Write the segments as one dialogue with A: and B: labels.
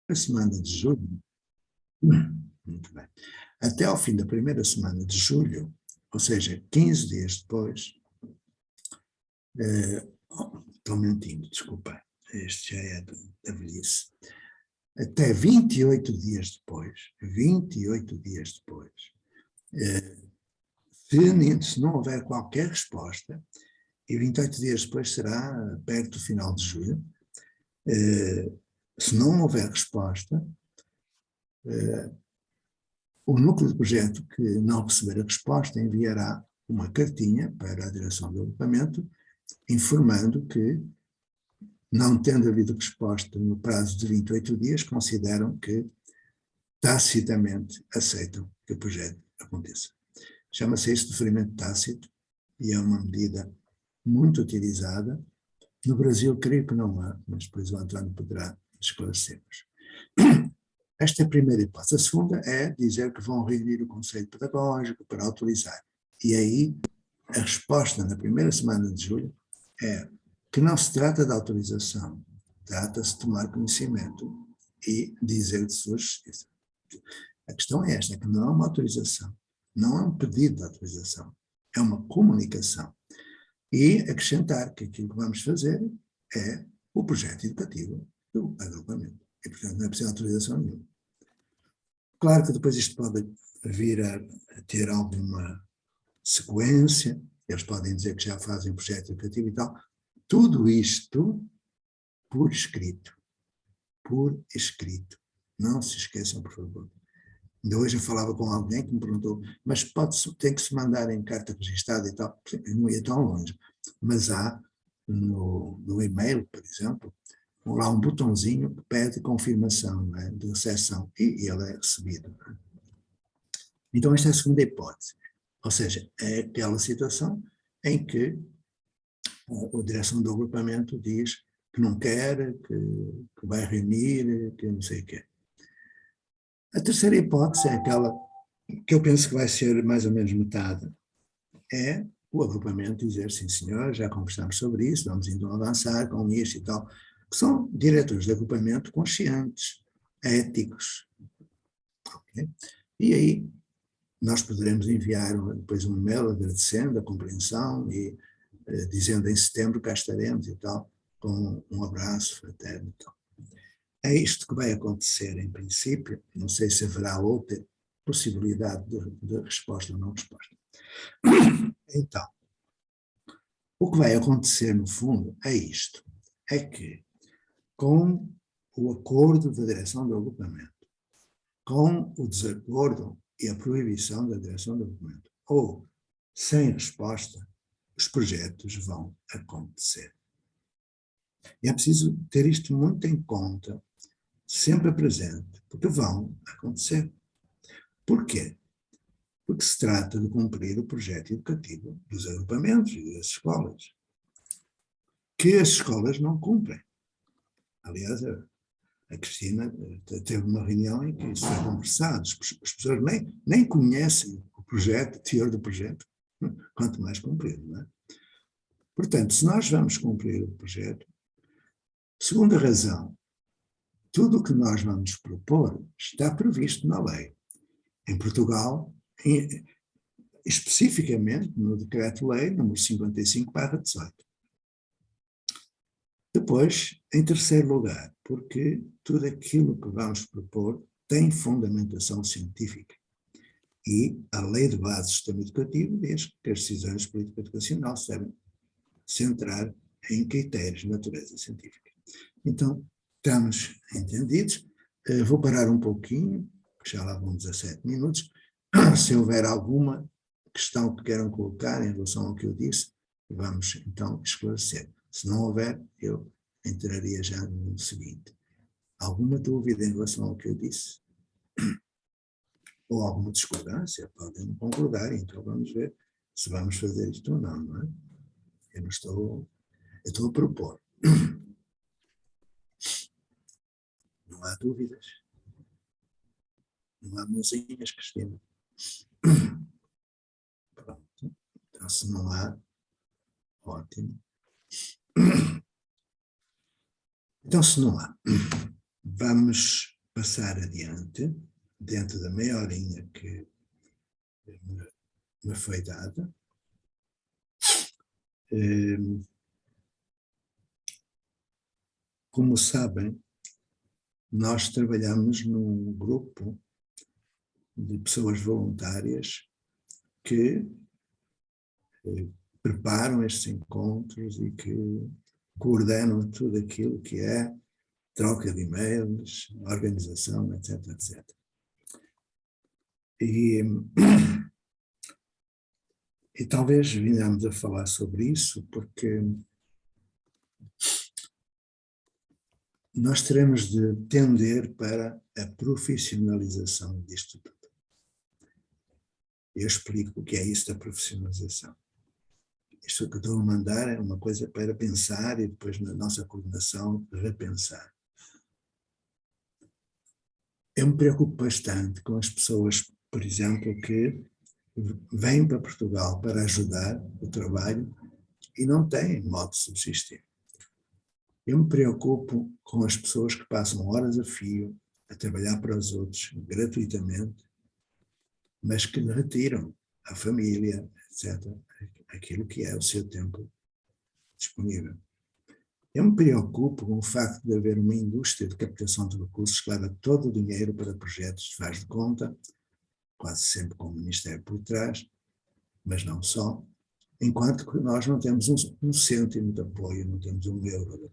A: A semana de julho, muito bem, até ao fim da primeira semana de julho, ou seja, 15 dias depois, estou mentindo, desculpa, este já é da velhice, até 28 dias depois, se não houver qualquer resposta, e 28 dias depois será perto do final de julho, se não houver resposta, o núcleo de projeto que não receber a resposta enviará uma cartinha para a direção do agrupamento, informando que, não tendo havido resposta no prazo de 28 dias, consideram que tacitamente aceitam que o projeto aconteça. Chama-se isso de deferimento tácito e é uma medida muito utilizada. No Brasil, creio que não há, mas depois o António poderá esclarecer-nos. Esta é a primeira hipótese. A segunda é dizer que vão reunir o Conselho Pedagógico para autorizar. E aí, a resposta na primeira semana de julho é que não se trata de autorização, trata-se de tomar conhecimento e dizer de sua justiça. A questão é esta, é que não é uma autorização, não é um pedido de autorização, é uma comunicação. E acrescentar que aquilo que vamos fazer é o projeto educativo do agrupamento. E, portanto, não é preciso autorização nenhuma. Claro que depois isto pode vir a ter alguma sequência, eles podem dizer que já fazem projeto educativo e tal. Tudo isto por escrito. Por escrito. Não se esqueçam, por favor. Ainda hoje eu falava com alguém que me perguntou, mas tem que se mandar em carta registada e tal. Eu não ia tão longe. Mas há no e-mail, por exemplo, lá um botãozinho que pede confirmação, né, de recepção e ele é recebido. Né? Então esta é a segunda hipótese. Ou seja, é aquela situação em que a direção do agrupamento diz que não quer, que vai reunir, que não sei o quê. A terceira hipótese é aquela que eu penso que vai ser mais ou menos metade, é o agrupamento dizer, sim senhor, já conversamos sobre isso, vamos então avançar com isto e tal, que são diretores de agrupamento conscientes, éticos. Okay? E aí nós poderemos enviar depois um e-mail agradecendo a compreensão e dizendo em setembro cá estaremos e tal, com um abraço fraterno e tal. É isto que vai acontecer em princípio, não sei se haverá outra possibilidade de resposta ou não resposta. Então, o que vai acontecer no fundo é isto, é que com o acordo da direção do agrupamento, com o desacordo e a proibição da direção do agrupamento, ou sem resposta, os projetos vão acontecer. E é preciso ter isto muito em conta, sempre presente, porque vão acontecer. Porquê? Porque se trata de cumprir o projeto educativo dos agrupamentos e das escolas, que as escolas não cumprem. Aliás, a Cristina teve uma reunião em que isso foi conversado, os professores nem conhecem o projeto, o teor do projeto, quanto mais cumprir, não é? Portanto, se nós vamos cumprir o projeto, segunda razão, tudo o que nós vamos propor está previsto na lei. Em Portugal, especificamente no Decreto-Lei número 55/18. Depois, em terceiro lugar, porque tudo aquilo que vamos propor tem fundamentação científica. E a Lei de Base do Sistema Educativo diz que as decisões de política educacional se devem centrar em critérios de natureza científica. Então, estamos entendidos. Vou parar um pouquinho, que já lá vão 17 minutos. Se houver alguma questão que queiram colocar em relação ao que eu disse, vamos então esclarecer. Se não houver, eu entraria já no seguinte. Alguma dúvida em relação ao que eu disse? Ou alguma discordância? Podem não concordar, então vamos ver se vamos fazer isto ou não, não é? Eu estou a propor. Não há dúvidas. Não há mãozinhas, Cristina. Pronto. Então, se não há, ótimo. Então, se não há, vamos passar adiante, dentro da meia horinha que me foi dada. Como sabem, nós trabalhamos num grupo de pessoas voluntárias que preparam estes encontros e que coordenam tudo aquilo que é troca de e-mails, organização, etc, etc. E talvez venhamos a falar sobre isso porque nós teremos de tender para a profissionalização disto tudo. Eu explico o que é isso da profissionalização. Isto que eu estou a mandar é uma coisa para pensar e depois na nossa coordenação repensar. Eu me preocupo bastante com as pessoas, por exemplo, que vêm para Portugal para ajudar o trabalho e não têm modo de subsistir. Eu me preocupo com as pessoas que passam horas a fio a trabalhar para os outros gratuitamente, mas que retiram à família, etc., aquilo que é o seu tempo disponível. Eu me preocupo com o facto de haver uma indústria de captação de recursos que leva todo o dinheiro para projetos de faz de conta, quase sempre com o Ministério por trás, mas não só, enquanto que nós não temos um cêntimo de apoio, não temos €1 de apoio.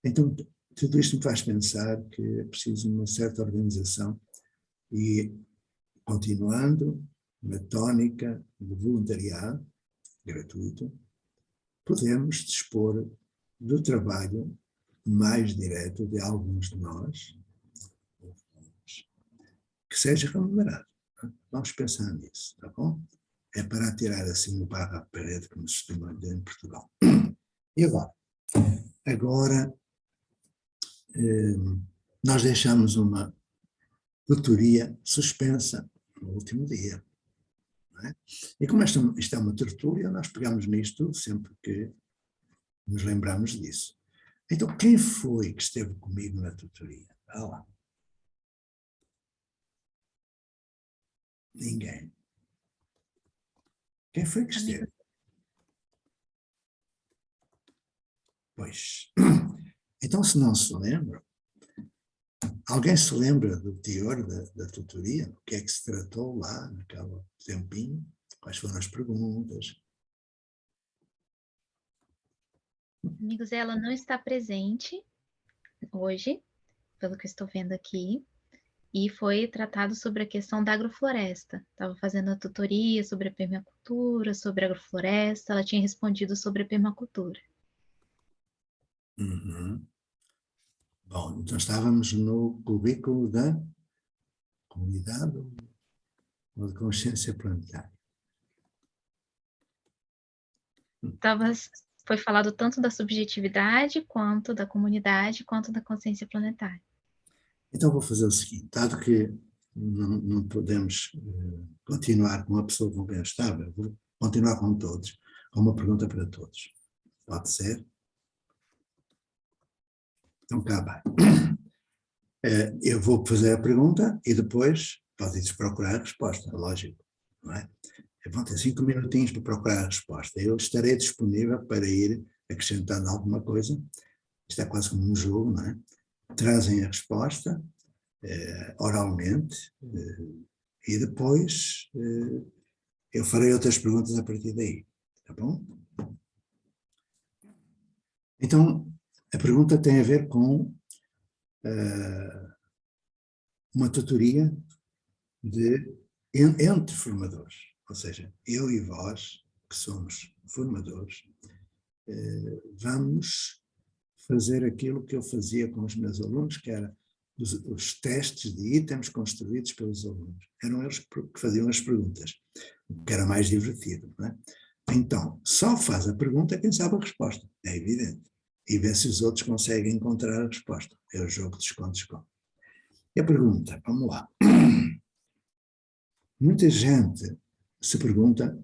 A: Então, tudo isto me faz pensar que é preciso uma certa organização e, continuando na tónica de voluntariado gratuito, podemos dispor do trabalho mais direto de alguns de nós, que seja remunerado. Vamos pensar nisso, tá bom? É para atirar assim o barro à parede, como se costuma dizer em Portugal. E agora? Agora, nós deixamos uma tutoria suspensa no último dia. Não é? E como isto é uma tertúlia, nós pegamos nisto sempre que nos lembramos disso. Então, quem foi que esteve comigo na tutoria? Ah lá. Ninguém. Quem foi que esteve? Pois. Então, se não se lembram, alguém se lembra do teor da tutoria? O que é que se tratou lá, naquele tempinho? Quais foram as perguntas?
B: Amigos, ela não está presente hoje, pelo que eu estou vendo aqui, e foi tratado sobre a questão da agrofloresta. Estava fazendo a tutoria sobre a permacultura, sobre a agrofloresta, ela tinha respondido sobre a permacultura.
A: Uhum. Bom, então estávamos no cubículo da comunidade ou de consciência planetária.
B: Foi falado tanto da subjetividade, quanto da comunidade, quanto da consciência planetária.
A: Então vou fazer o seguinte, dado que não podemos continuar com uma pessoa com quem eu estava, vou continuar com todos, com uma pergunta para todos. Pode ser? Então cá vai. Eu vou fazer a pergunta e depois podem procurar a resposta, lógico, não é? Vão ter 5 minutinhos para procurar a resposta. Eu estarei disponível para ir acrescentando alguma coisa. Isto é quase como um jogo, não é? Trazem a resposta oralmente e depois eu farei outras perguntas a partir daí. Tá bom? Então, a pergunta tem a ver com uma tutoria entre formadores. Ou seja, eu e vós, que somos formadores, vamos fazer aquilo que eu fazia com os meus alunos, que era os testes de itens construídos pelos alunos. Eram eles que faziam as perguntas, o que era mais divertido, não é? Então, só faz a pergunta quem sabe a resposta, é evidente. E vê se os outros conseguem encontrar a resposta. É o jogo de esconde-esconde. E a pergunta, vamos lá. Muita gente se pergunta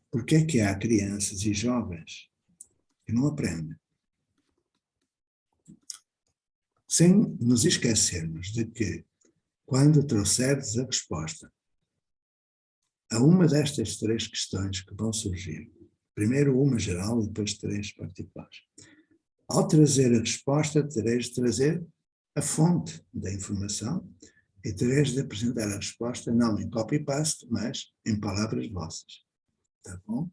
A: por que é que há crianças e jovens que não aprendem. sem nos esquecermos de que, quando trouxerdes a resposta a uma destas três questões que vão surgir, primeiro uma geral e depois três particulares, ao trazer a resposta, tereis de trazer a fonte da informação e tereis de apresentar a resposta não em copy-paste, mas em palavras vossas. Tá bom?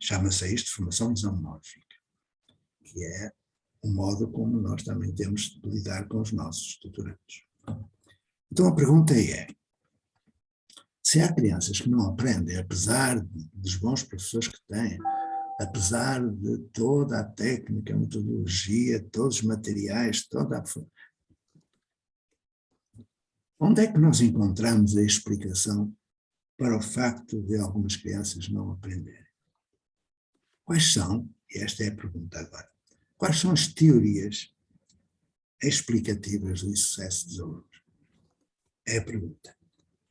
A: Chama-se isto formação zoomórfica, que é o modo como nós também temos de lidar com os nossos tutorandos. Então a pergunta é, se há crianças que não aprendem, apesar dos bons professores que têm, apesar de toda a técnica, a metodologia, todos os materiais, onde é que nós encontramos a explicação para o facto de algumas crianças não aprenderem? Quais são, e esta é a pergunta agora, quais são as teorias explicativas do insucesso dos alunos? É a pergunta.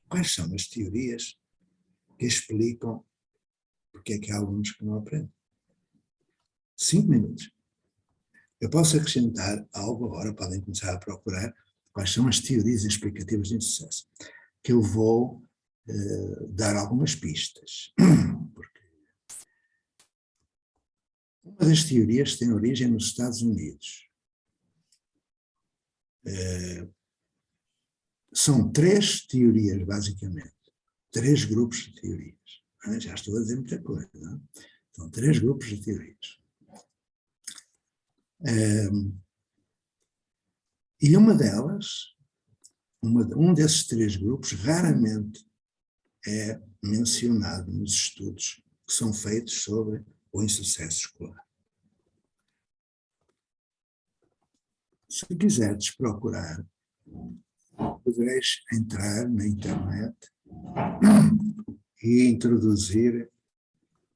A: Quais são as teorias que explicam porque é que há alunos que não aprendem? 5 minutos. Eu posso acrescentar algo agora, podem começar a procurar quais são as teorias explicativas de insucesso, que eu vou dar algumas pistas. Porque uma das teorias tem origem nos Estados Unidos. São 3 teorias, basicamente. 3 grupos de teorias. Já estou a dizer muita coisa, não é? São 3 grupos de teorias. E uma delas, um desses 3 grupos, raramente é mencionado nos estudos que são feitos sobre o insucesso escolar. Se quiserdes procurar, podereis entrar na internet e introduzir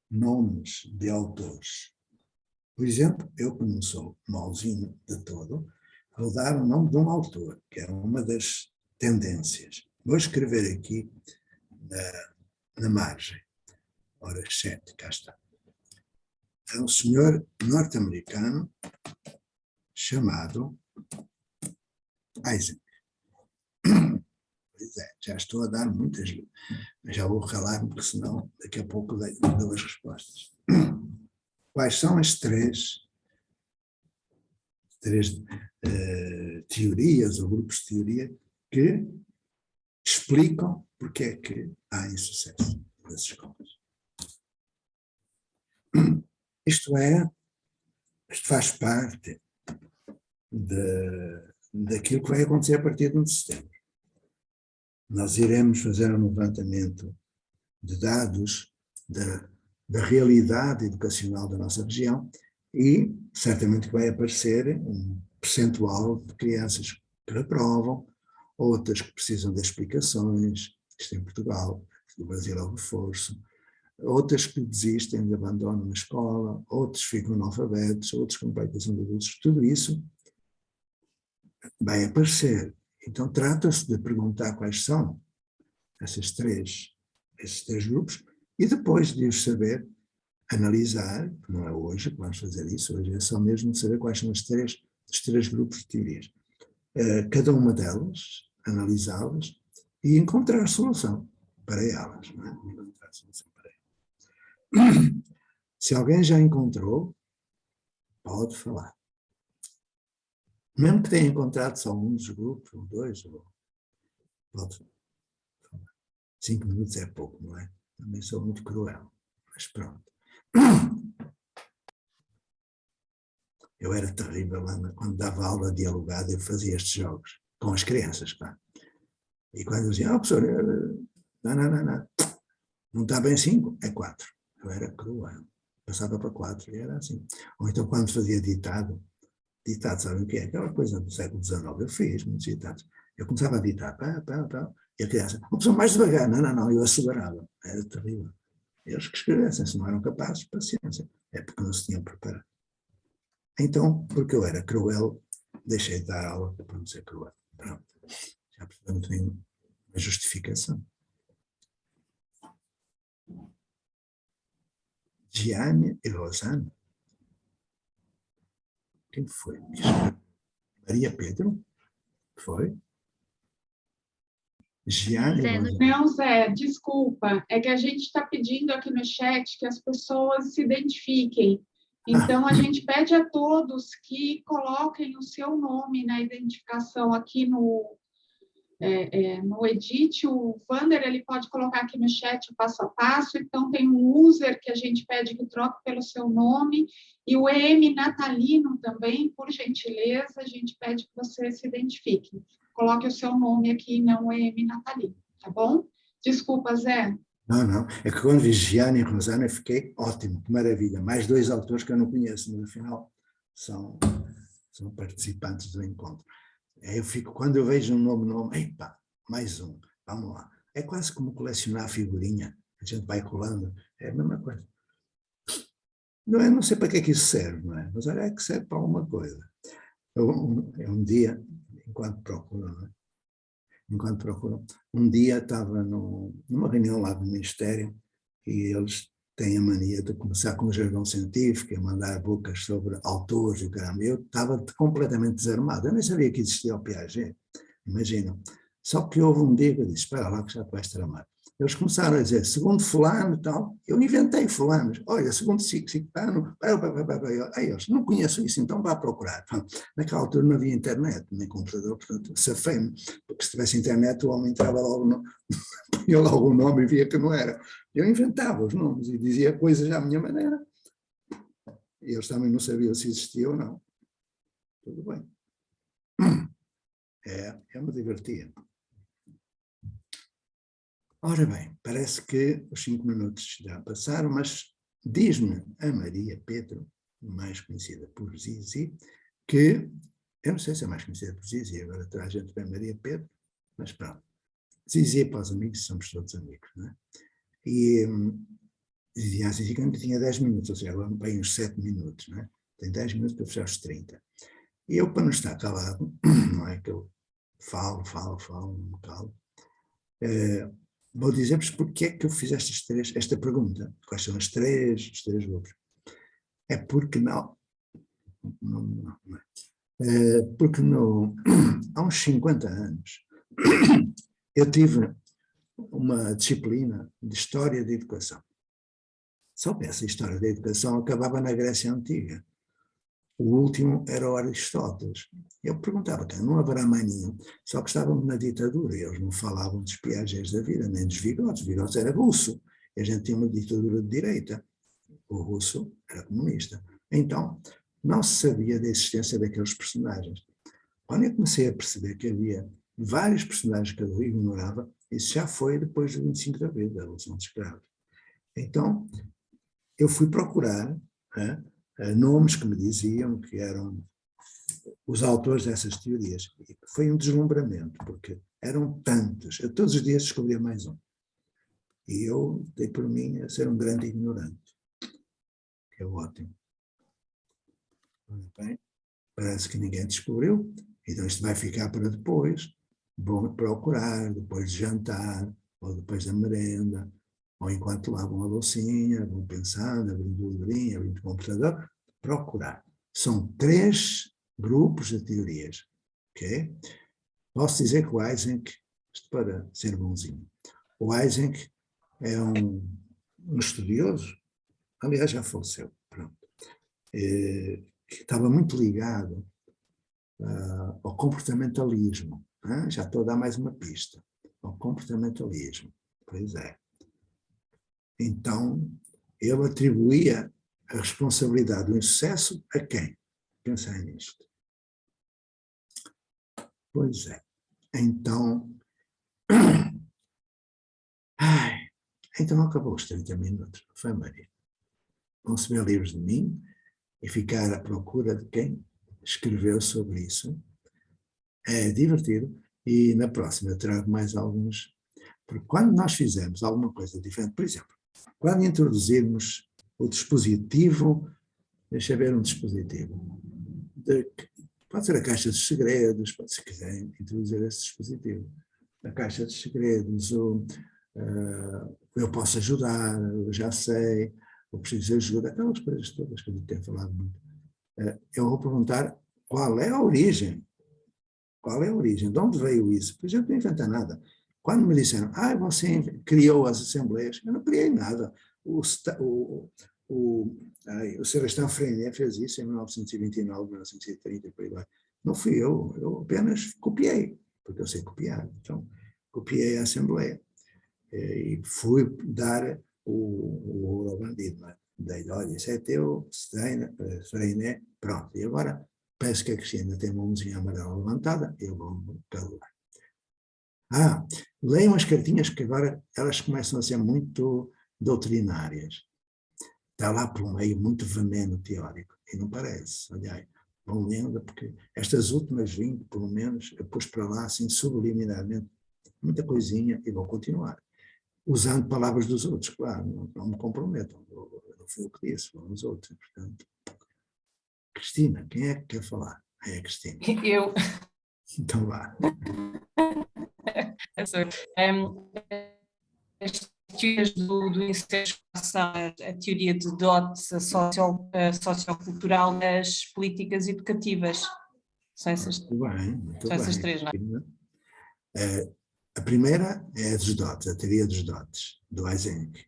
A: nomes de autores. Por exemplo, eu que não sou mauzinho de todo, vou dar o nome de um autor, que é uma das tendências. Vou escrever aqui na margem. Ora, 7, cá está. É um senhor norte-americano chamado Isaac. Pois é, já estou a dar muitas, mas já vou calar-me, porque senão daqui a pouco dou as respostas. Quais são as três teorias ou grupos de teoria que explicam porque é que há insucesso nas escolas? Isto faz parte daquilo que vai acontecer a partir de 1 de setembro. Nós iremos fazer um levantamento de dados da realidade educacional da nossa região e certamente vai aparecer um percentual de crianças que reprovam, outras que precisam de explicações, isto em Portugal, no Brasil é o reforço, outras que desistem, abandonam a escola, outros ficam analfabetos, outros com participação de adultos, tudo isso vai aparecer. Então trata-se de perguntar quais são esses três grupos e depois de os saber, analisar, não é hoje que vamos fazer isso, hoje é só mesmo saber quais são os três grupos de teorias. Cada uma delas, analisá-las e encontrar solução para elas. Não é? Encontrar solução para elas. Se alguém já encontrou, pode falar. Mesmo que tenha encontrado só um dos grupos, ou 2, pode falar. 5 minutos é pouco, não é? Também sou muito cruel, mas pronto. Eu era terrível quando dava aula dialogada, eu fazia estes jogos com as crianças, claro. E quando eu dizia, professor, não está bem 5, é 4. Eu era cruel, passava para 4 e era assim. Ou então quando fazia ditado, sabe o que é? Aquela coisa do século XIX, eu fiz muitos ditados. Eu começava a ditar, e a criança, professor, mais devagar, não, eu acelerava, era terrível. Eles que escrevessem, se não eram capazes, paciência, é porque não se tinham preparado. Então, porque eu era cruel, deixei de dar aula para não ser cruel. Pronto. Já portanto tem uma justificação. Gianni e Rosana. Quem foi? Maria Pedro? Foi? Giane
B: Zé,
A: Rosana.
C: Não, Zé, desculpa. É que a gente está pedindo aqui no chat que as pessoas se identifiquem. Então, a gente pede a todos que coloquem o seu nome na identificação aqui no edit. O Vander, ele pode colocar aqui no chat o passo a passo. Então, tem um user que a gente pede que troque pelo seu nome. E o EM Natalino também, por gentileza, a gente pede que você se identifique. Coloque o seu nome aqui, não o EM Natalino, tá bom? Desculpa, Zé.
A: Não. É que quando vi Giane e Rosana, fiquei ótimo, que maravilha. Mais 2 autores que eu não conheço, mas afinal são participantes do encontro. Quando eu vejo um novo nome, epá, mais um, vamos lá. É quase como colecionar figurinha, a gente vai colando, é a mesma coisa. Não sei para que é que isso serve, não é? Mas olha, é que serve para alguma coisa. Um dia, enquanto procuro, um dia estava numa reunião lá do Ministério e eles têm a mania de começar com o jargão científico, a mandar bocas sobre autores e o caramba. Eu estava completamente desarmado, eu nem sabia que existia o Piaget, imagina. Só que houve um dia que eu disse, espera lá que já te vais tramar. Eles começaram a dizer, segundo fulano e tal, eu inventei fulanos, olha, segundo ciclano, aí eles, não conheço isso, então vá procurar. Naquela altura não havia internet, nem computador, portanto, safei-me, porque se tivesse internet o homem entrava logo, punha logo o nome e via que não era. Eu inventava os nomes e dizia coisas à minha maneira. E eles também não sabiam se existia ou não. Tudo bem. Eu me divertia. Ora bem, parece que os 5 minutos já passaram, mas diz-me a Maria Pedro, mais conhecida por Zizi, que, eu não sei se é mais conhecida por Zizi, agora toda a gente vê Maria Pedro, mas pronto. Zizi para os amigos, somos todos amigos, não é? E dizia a Zizi que ainda tinha 10 minutos, ou seja, agora bem uns 7 minutos, não é? Tem 10 minutos para fechar os 30. E eu, para não estar calado, não é que eu falo, não me calo, vou dizer-vos porque é que eu fiz esta pergunta. Quais são os três grupos? É porque não é. Porque há uns 50 anos eu tive uma disciplina de História da Educação. Só que essa História da Educação acabava na Grécia Antiga. O último era o Aristóteles. Eu perguntava, não haverá mais nenhum. Só que estávamos na ditadura e eles não falavam dos Piagets da vida, nem dos Vigotes. O Vigotes era russo. E a gente tinha uma ditadura de direita. O russo era comunista. Então, não se sabia da existência daqueles personagens. Quando eu comecei a perceber que havia vários personagens que eu ignorava, isso já foi depois do 25 de Abril, da Revolução dos Escravos. Então, eu fui procurar nomes que me diziam que eram os autores dessas teorias. E foi um deslumbramento, porque eram tantos. Eu todos os dias descobria mais um. E eu dei por mim a ser um grande ignorante. Que é ótimo. Bem, parece que ninguém descobriu. Então isto vai ficar para depois. Vão procurar, depois de jantar, ou depois da merenda, ou enquanto lavam a loucinha, vão pensando, abrindo o livrinho, abrindo o computador, procurar. São 3 grupos de teorias, ok? Posso dizer que o Eysenck, isto para ser bonzinho, o Eysenck é um estudioso, aliás já faleceu, pronto, que estava muito ligado ao comportamentalismo, já estou a dar mais uma pista, ao comportamentalismo, pois é. Então, ele atribuía a responsabilidade do insucesso a quem? Pensai nisto. Pois é. Então, então acabou os 30 minutos. Foi Maria. Vão se ver livros de mim e ficar à procura de quem escreveu sobre isso. É divertido. E na próxima eu trago mais alguns. Porque quando nós fizermos alguma coisa diferente, por exemplo, quando introduzirmos o dispositivo, deixa eu ver um dispositivo, pode ser a caixa dos segredos, pode, se quiserem introduzir esse dispositivo, a caixa dos segredos, eu posso ajudar, eu já sei, eu preciso de ajuda, aquelas coisas todas que a gente tem falado muito. Eu vou perguntar qual é a origem, Qual é a origem? De onde veio isso? Porque a gente não inventa nada. Quando me disseram, você criou as assembleias, eu não criei nada. O Sebastião Freinet fez isso em 1929, 1930, por aí vai. Não fui eu apenas copiei, porque eu sei copiar. Então, copiei a Assembleia e fui dar o ouro ao bandido. Dei-lhe, olha, isso é teu, Freinet, pronto. E agora, peço que a Cristina tenha uma mãozinha amarela levantada, eu vou calar. Leiam as cartinhas, que agora elas começam a ser muito doutrinárias. Está lá por um meio muito veneno teórico, e não parece, olha, vão lendo, porque estas últimas 20, pelo menos, eu pus para lá, assim, subliminarmente, muita coisinha, e vou continuar. Usando palavras dos outros, claro, não me comprometam, não foi o que disse, foram os outros, portanto. Cristina, quem é que quer falar? É a Cristina.
D: Eu.
A: Então vá.
D: As teorias do incesto são a teoria de Dot, a sociocultural, as políticas educativas. São essas,
A: Muito bem.
D: Essas três, não
A: é? A primeira é a dos dotes, a teoria dos dotes, do Eysenck.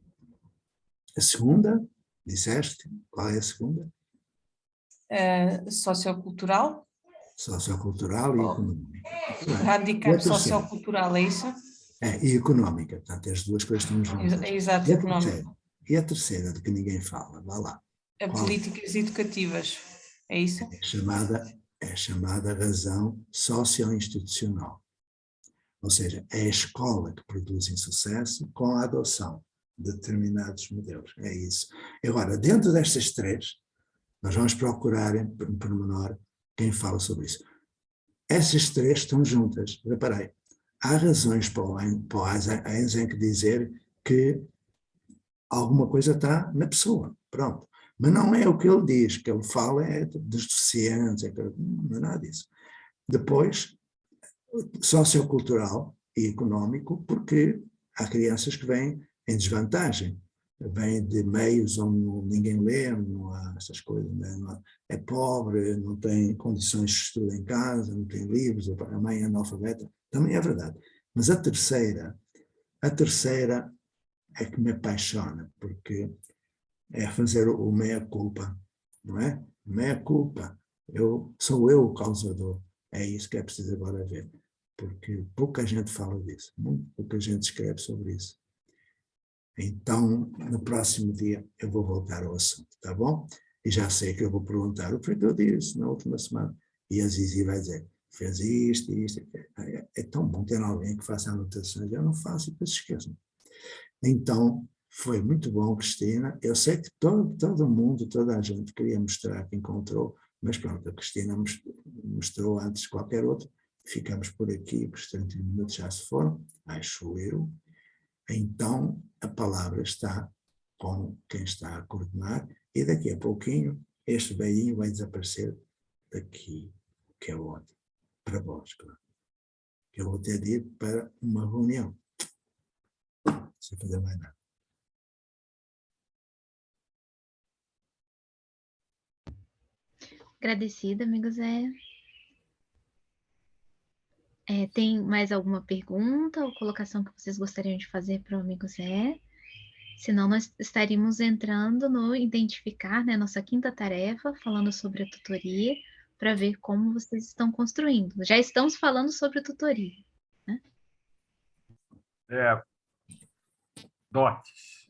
A: A segunda, disseste, qual é a segunda?
D: Sociocultural.
A: Sociocultural e económica.
D: Radical sociocultural, é isso?
A: E económica, portanto, as duas coisas estão juntas.
D: Exato, económica.
A: E a terceira, de que ninguém fala, vá lá.
D: Políticas educativas, é isso?
A: É chamada razão socio-institucional. Ou seja, é a escola que produz insucesso com a adoção de determinados modelos. É isso. Agora, dentro destas três, nós vamos procurar em pormenor quem fala sobre isso. Essas três estão juntas. Reparei, há razões para o Eysenck dizer que alguma coisa está na pessoa, pronto. Mas não é o que ele diz, que ele fala é dos deficientes, não é nada disso. Depois, sociocultural e económico, porque há crianças que vêm em desvantagem, vêm de meios onde ninguém lê, não há essas coisas, é pobre, não tem condições de estudo em casa, não tem livros, a mãe é analfabeta, também é verdade. Mas a terceira é que me apaixona, porque é fazer o meia-culpa, não é? Meia-culpa, sou eu o causador, é isso que é preciso agora ver, porque pouca gente fala disso, muito pouca gente escreve sobre isso. Então, no próximo dia, eu vou voltar ao assunto, tá bom? E já sei que eu vou perguntar o que eu disse na última semana, e a Zizi vai dizer, fez isto. É tão bom ter alguém que faça anotações, eu não faço e depois esqueço. Então, foi muito bom, Cristina. Eu sei que todo mundo, toda a gente queria mostrar que encontrou, mas pronto, a Cristina mostrou antes de qualquer outro. Ficamos por aqui, porque os 30 minutos já se foram, acho eu. Então, a palavra está com quem está a coordenar e daqui a pouquinho este velhinho vai desaparecer daqui, que é onde? Para vós, claro. Eu vou ter de ir para uma reunião. Sem fazer mais nada.
B: Agradecida, amigo Zé. Tem mais alguma pergunta ou colocação que vocês gostariam de fazer para o amigo Zé? Senão nós estaríamos entrando no identificar, né, nossa quinta tarefa, falando sobre a tutoria, para ver como vocês estão construindo. Já estamos falando sobre tutoria, né?
E: Dotes.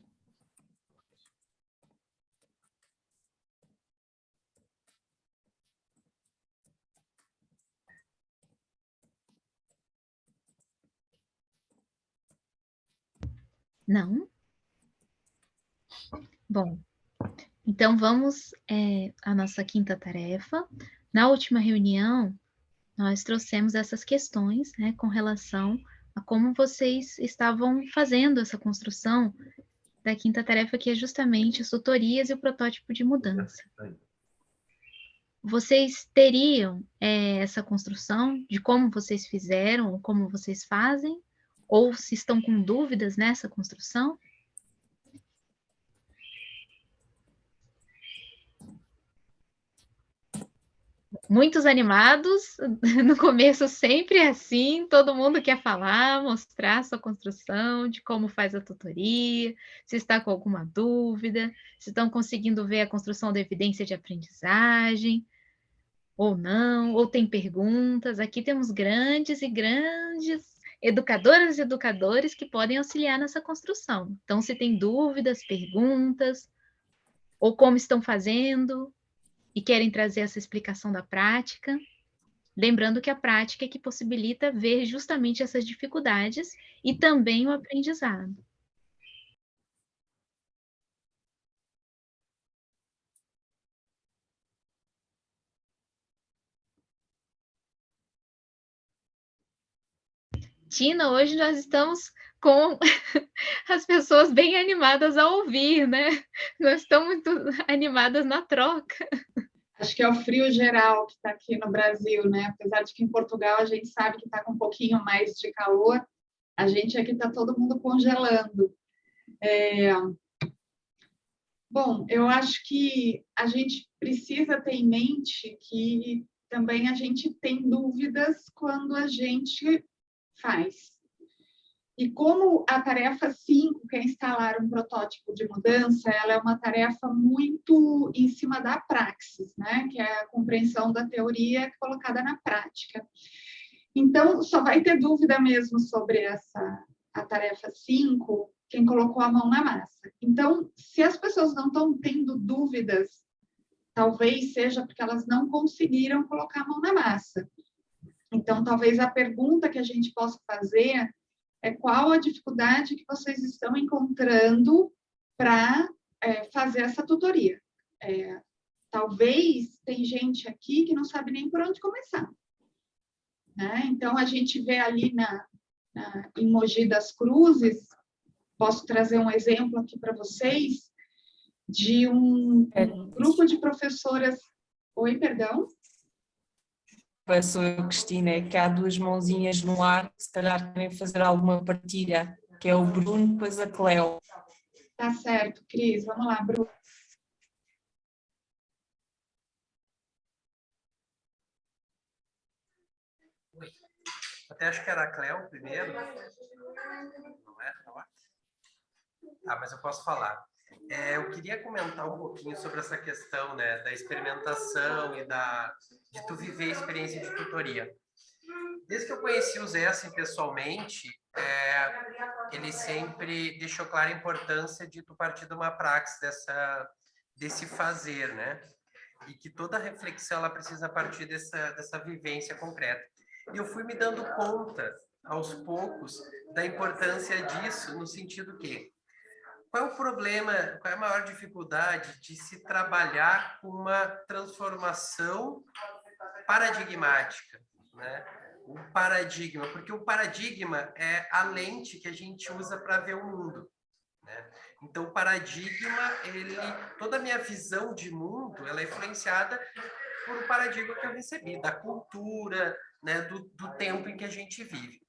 B: Não? Bom, então vamos à nossa quinta tarefa. Na última reunião, nós trouxemos essas questões, né, com relação a como vocês estavam fazendo essa construção da quinta tarefa, que é justamente as tutorias e o protótipo de mudança. Vocês teriam essa construção de como vocês fizeram, ou como vocês fazem? Ou se estão com dúvidas nessa construção? muitos animados, no começo sempre é assim, todo mundo quer falar, mostrar sua construção, de como faz a tutoria, se está com alguma dúvida, se estão conseguindo ver a construção da evidência de aprendizagem, ou não, ou tem perguntas. Aqui temos grandes e grandes educadoras e educadores que podem auxiliar nessa construção. Então, se tem dúvidas, perguntas, ou como estão fazendo, e querem trazer essa explicação da prática, lembrando que a prática é que possibilita ver justamente essas dificuldades e também o aprendizado. Tina, hoje nós estamos com as pessoas bem animadas a ouvir, né? Nós estamos muito animadas na troca.
C: Acho que é o frio geral que está aqui no Brasil, né? Apesar de que em Portugal a gente sabe que está com um pouquinho mais de calor, a gente aqui está todo mundo congelando. Bom, eu acho que a gente precisa ter em mente que também a gente tem dúvidas quando a gente faz. E como a tarefa 5, que é instalar um protótipo de mudança, ela é uma tarefa muito em cima da praxis, né? Que é a compreensão da teoria colocada na prática. Então, só vai ter dúvida mesmo sobre a tarefa 5 quem colocou a mão na massa. Então, se as pessoas não estão tendo dúvidas, talvez seja porque elas não conseguiram colocar a mão na massa. Então, talvez a pergunta que a gente possa fazer é qual a dificuldade que vocês estão encontrando para fazer essa tutoria. Talvez tem gente aqui que não sabe nem por onde começar. Né? Então, a gente vê ali em Mogi das Cruzes, posso trazer um exemplo aqui para vocês, de um grupo de professoras... Oi, perdão?
D: Sou eu, Cristina, que há duas mãozinhas no ar, que se calhar querem fazer alguma partilha, que é o Bruno, depois a Cleo.
C: Tá certo, Cris. Vamos lá, Bruno.
E: Oi. Até acho que era a Cleo primeiro. Não é? Ah, mas eu posso falar. Eu queria comentar um pouquinho sobre essa questão, né, da experimentação e de tu viver a experiência de tutoria. Desde que eu conheci o Zé assim, pessoalmente, ele sempre deixou clara a importância de tu partir de uma praxis desse fazer, né? E que toda reflexão ela precisa partir dessa vivência concreta. E eu fui me dando conta, aos poucos, da importância disso, no sentido que qual é o problema, qual é a maior dificuldade de se trabalhar com uma transformação paradigmática, né? O paradigma, porque o paradigma é a lente que a gente usa para ver o mundo, né? Então, o paradigma, toda a minha visão de mundo, ela é influenciada por um paradigma que eu recebi, da cultura, né, do tempo em que a gente vive.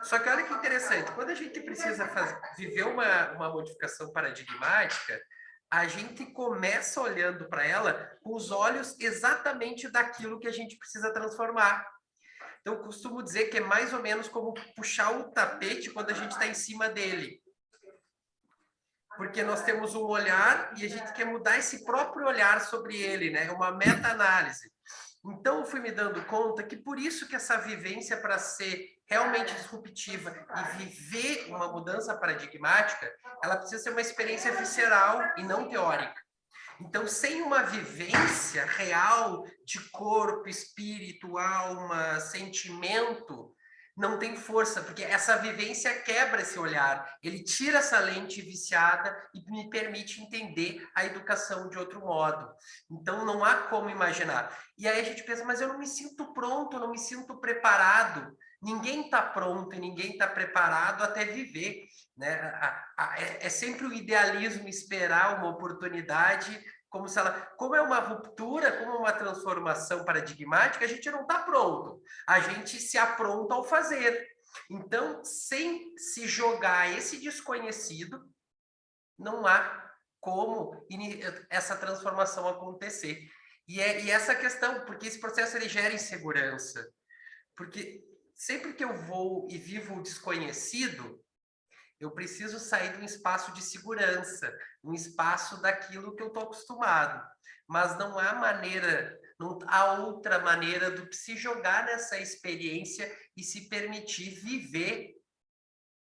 E: Só que olha que interessante, quando a gente precisa viver uma modificação paradigmática, a gente começa olhando para ela com os olhos exatamente daquilo que a gente precisa transformar. Então, eu costumo dizer que é mais ou menos como puxar o tapete quando a gente está em cima dele. Porque nós temos um olhar e a gente quer mudar esse próprio olhar sobre ele, né? Uma meta-análise. Então, eu fui me dando conta que por isso que essa vivência, para ser realmente disruptiva e viver uma mudança paradigmática, ela precisa ser uma experiência visceral e não teórica. Então, sem uma vivência real de corpo, espírito, alma, sentimento, não tem força, porque essa vivência quebra esse olhar, ele tira essa lente viciada e me permite entender a educação de outro modo. Então, não há como imaginar. E aí a gente pensa, mas eu não me sinto pronto, eu não me sinto preparado. Ninguém está pronto e ninguém está preparado até viver, né? É sempre o idealismo esperar uma oportunidade, como é uma ruptura, como uma transformação paradigmática, a gente não está pronto. A gente se apronta ao fazer. Então, sem se jogar esse desconhecido, não há como essa transformação acontecer. E essa questão, porque esse processo ele gera insegurança. Porque sempre que eu vou e vivo o desconhecido, eu preciso sair de um espaço de segurança, um espaço daquilo que eu estou acostumado. Mas não há maneira, não há outra maneira do que se jogar nessa experiência e se permitir viver,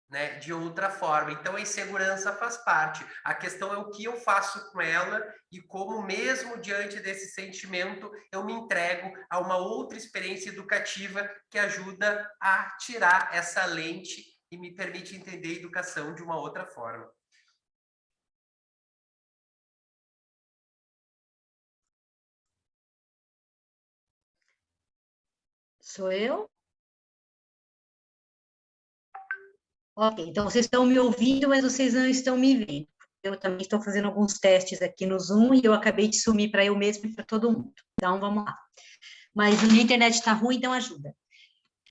E: né, de outra forma. Então a insegurança faz parte. A questão é o que eu faço com ela e como mesmo diante desse sentimento eu me entrego a uma outra experiência educativa que ajuda a tirar essa lente e me permite entender a educação de uma outra forma.
F: Sou eu? Ok, então vocês estão me ouvindo, mas vocês não estão me vendo. Eu também estou fazendo alguns testes aqui no Zoom e eu acabei de sumir para eu mesmo e para todo mundo. Então, vamos lá. Mas a minha internet está ruim, então ajuda.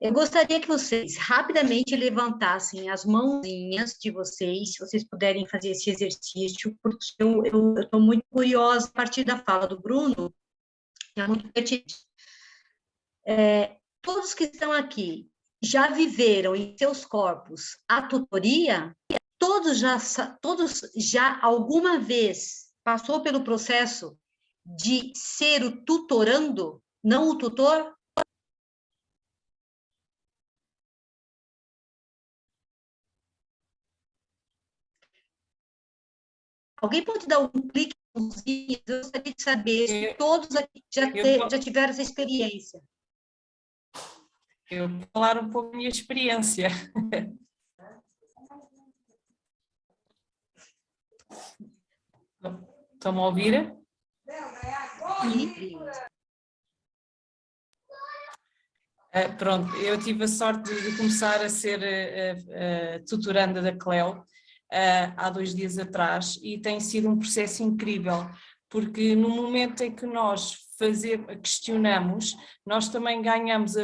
F: Eu gostaria que vocês rapidamente levantassem as mãozinhas de vocês, se vocês puderem fazer esse exercício, porque eu estou muito curiosa a partir da fala do Bruno, que é muito pertinente. Todos que estão aqui já viveram em seus corpos a tutoria? Todos já alguma vez passou pelo processo de ser o tutorando, não o tutor? Alguém pode dar algum clique? Eu gostaria de saber se todos aqui já tiveram essa experiência.
D: Eu vou falar um pouco da minha experiência. Estão-me a ouvir? Pronto, eu tive a sorte de começar a ser tutoranda da Cleo há 2 dias atrás e tem sido um processo incrível, porque no momento em que nós questionamos, nós também ganhamos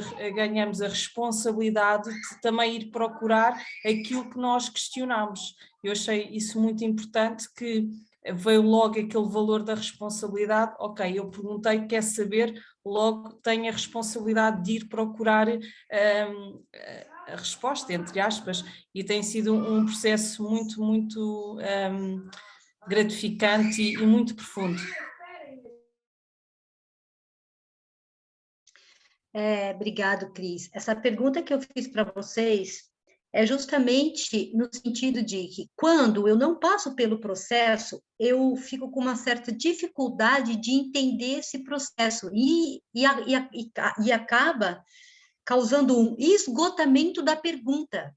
D: a responsabilidade de também ir procurar aquilo que nós questionamos. Eu achei isso muito importante, que veio logo aquele valor da responsabilidade. Ok, eu perguntei, quer saber, logo tenho a responsabilidade de ir procurar a resposta, entre aspas, e tem sido um processo muito, muito gratificante e muito profundo.
F: Obrigado, Cris. Essa pergunta que eu fiz para vocês é justamente no sentido de que, quando eu não passo pelo processo, eu fico com uma certa dificuldade de entender esse processo e acaba causando um esgotamento da pergunta.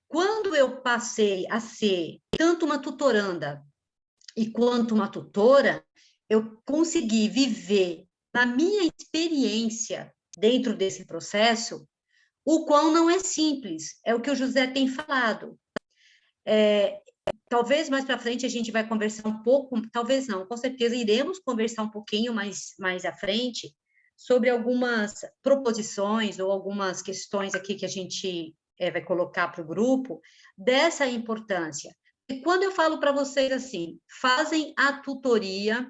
F: Quando eu passei a ser tanto uma tutoranda e quanto uma tutora, eu consegui viver na minha experiência dentro desse processo, o qual não é simples, é o que o José tem falado. Talvez mais para frente a gente vai conversar um pouco, talvez não, com certeza iremos conversar um pouquinho mais à frente sobre algumas proposições ou algumas questões aqui que a gente vai colocar para o grupo, dessa importância. E quando eu falo para vocês assim, fazem a tutoria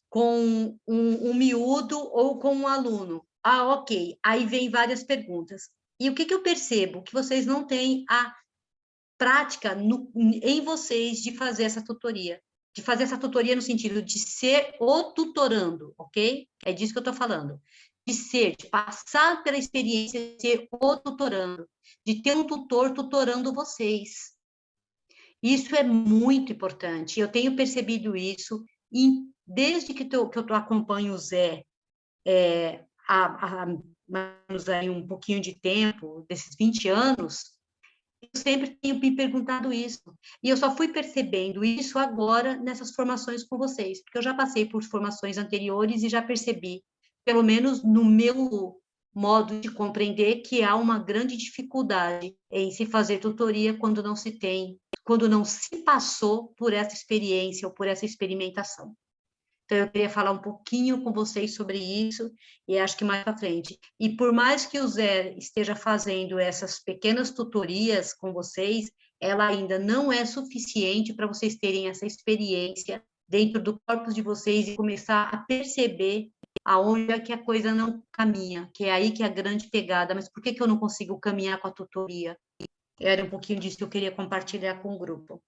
F: com um miúdo ou com um aluno. Ah, ok. Aí vem várias perguntas. E o que eu percebo? Que vocês não têm a prática em vocês de fazer essa tutoria. De fazer essa tutoria no sentido de ser o tutorando, ok? É disso que eu estou falando. De passar pela experiência de ser o tutorando. De ter um tutor tutorando vocês. Isso é muito importante. Eu tenho percebido isso desde que eu acompanho o Zé há mais aí um pouquinho de tempo, desses 20 anos, eu sempre tenho me perguntado isso. E eu só fui percebendo isso agora nessas formações com vocês, porque eu já passei por formações anteriores e já percebi, pelo menos no meu modo de compreender, que há uma grande dificuldade em se fazer tutoria quando não se passou por essa experiência ou por essa experimentação. Então, eu queria falar um pouquinho com vocês sobre isso, e acho que mais para frente. E por mais que o Zé esteja fazendo essas pequenas tutorias com vocês, ela ainda não é suficiente para vocês terem essa experiência dentro do corpo de vocês e começar a perceber aonde é que a coisa não caminha, que é aí que é a grande pegada. Mas por que que eu não consigo caminhar com a tutoria? Era um pouquinho disso que eu queria compartilhar com o grupo.